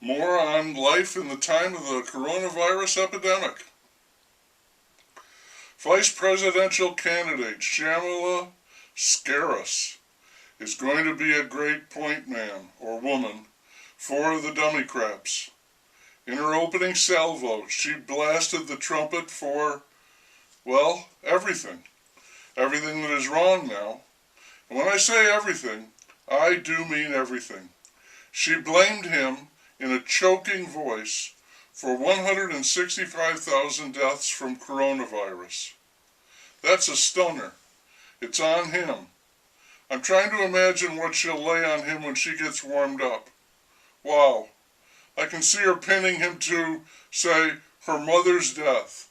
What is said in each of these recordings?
More on life in the time of the coronavirus epidemic. Vice presidential candidate Shamala Scaris is going to be a great point man or woman for the Democrats. In her opening salvo, she blasted the trumpet for, well, everything. Everything that is wrong now. And when I say everything, I do mean everything. She blamed him in a choking voice for 165,000 deaths from coronavirus. That's a stunner. It's on him. I'm trying to imagine what she'll lay on him when she gets warmed up. Wow. I can see her pinning him to, say, her mother's death,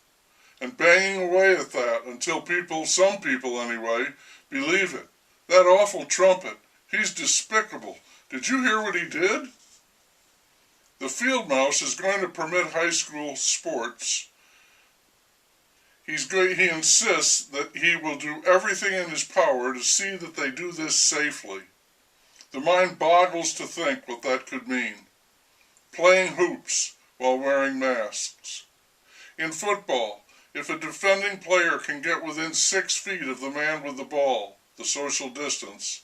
and banging away at that until people, some people anyway, believe it. That awful trumpet. He's despicable. Did you hear what he did? The field mouse is going to permit high school sports. He insists that he will do everything in his power to see that they do this safely. The mind boggles to think what that could mean. Playing hoops while wearing masks. In football, if a defending player can get within 6 feet of the man with the ball, the social distance,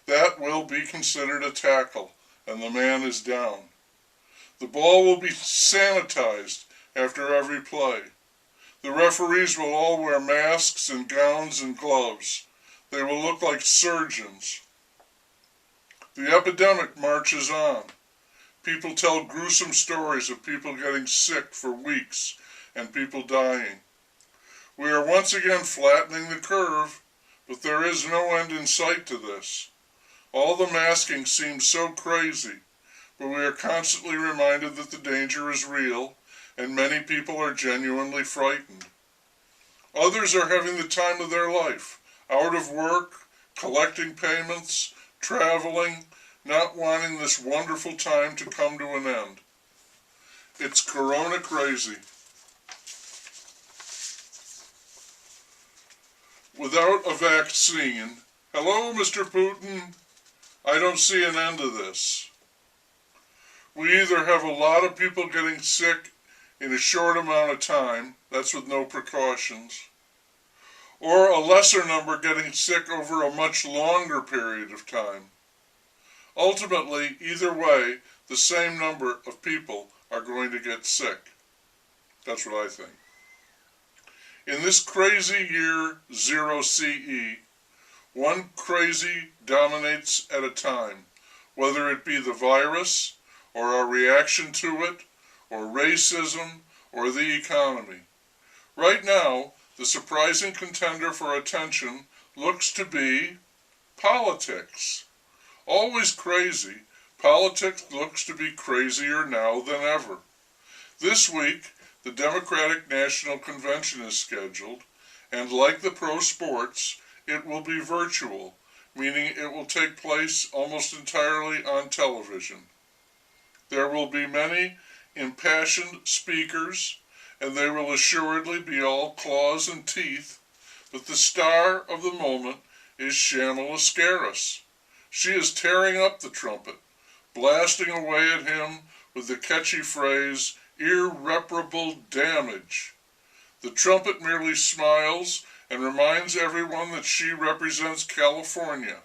that will be considered a tackle, and the man is down. The ball will be sanitized after every play. The referees will all wear masks and gowns and gloves. They will look like surgeons. The epidemic marches on. People tell gruesome stories of people getting sick for weeks and people dying. We are once again flattening the curve, but there is no end in sight to this. All the masking seems so crazy, but we are constantly reminded that the danger is real, and many people are genuinely frightened. Others are having the time of their life, out of work, collecting payments, traveling, not wanting this wonderful time to come to an end. It's corona crazy. Without a vaccine, hello, Mr. Putin, I don't see an end to this. We either have a lot of people getting sick in a short amount of time, that's with no precautions, or a lesser number getting sick over a much longer period of time. Ultimately, either way, the same number of people are going to get sick. That's what I think. In this crazy year 0 CE, one crazy dominates at a time, whether it be the virus, or our reaction to it, or racism, or the economy. Right now, the surprising contender for attention looks to be politics. Always crazy, politics looks to be crazier now than ever. This week, the Democratic National Convention is scheduled, and like the pro sports, it will be virtual, meaning it will take place almost entirely on television. There will be many impassioned speakers, and they will assuredly be all claws and teeth, but the star of the moment is Shamala Scaris. She is tearing up the trumpet, blasting away at him with the catchy phrase, irreparable damage. The trumpet merely smiles and reminds everyone that she represents California.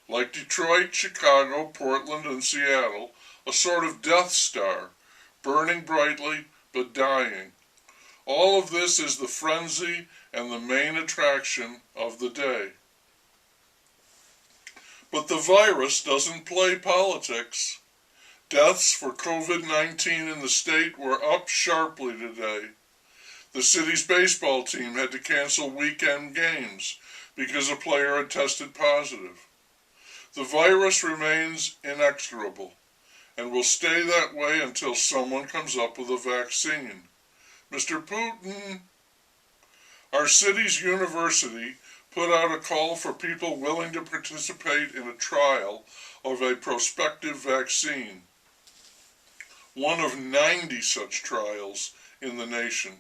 Like Detroit, Chicago, Portland, and Seattle, a sort of Death Star, burning brightly but dying. All of this is the frenzy and the main attraction of the day. But the virus doesn't play politics. Deaths for COVID-19 in the state were up sharply today. The city's baseball team had to cancel weekend games because a player had tested positive. The virus remains inexorable and will stay that way until someone comes up with a vaccine. Mr. Putin, our city's university put out a call for people willing to participate in a trial of a prospective vaccine. One of 90 such trials in the nation.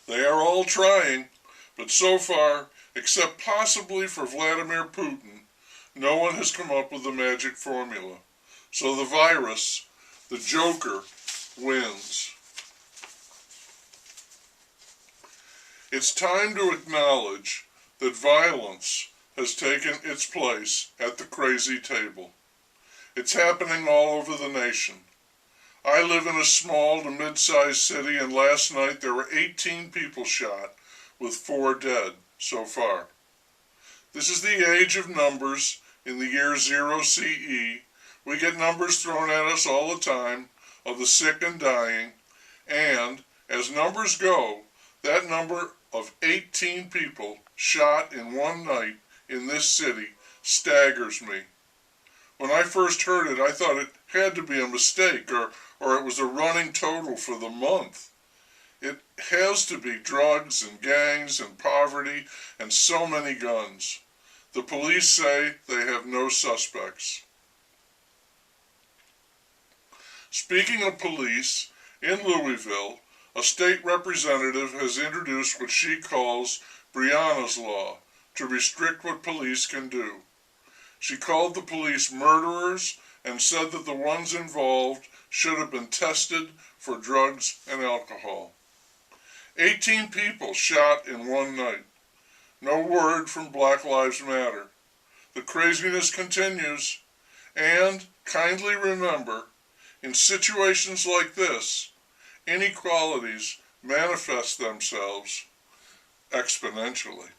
They are all trying, but so far, except possibly for Vladimir Putin, no one has come up with the magic formula. So the virus, the Joker, wins. It's time to acknowledge that violence has taken its place at the crazy table. It's happening all over the nation. I live in a small to mid-sized city, and last night there were 18 people shot, with 4 dead so far. This is the age of numbers. In the year 0 CE, we get numbers thrown at us all the time of the sick and dying, and as numbers go, that number of 18 people shot in one night in this city staggers me. When I first heard it, I thought it had to be a mistake, or it was a running total for the month. It has to be drugs and gangs and poverty and so many guns. The police say they have no suspects. Speaking of police, in Louisville, a state representative has introduced what she calls Breonna's Law to restrict what police can do. She called the police murderers and said that the ones involved should have been tested for drugs and alcohol. 18 people shot in one night. No word from Black Lives Matter. The craziness continues. And kindly remember, in situations like this, inequalities manifest themselves exponentially.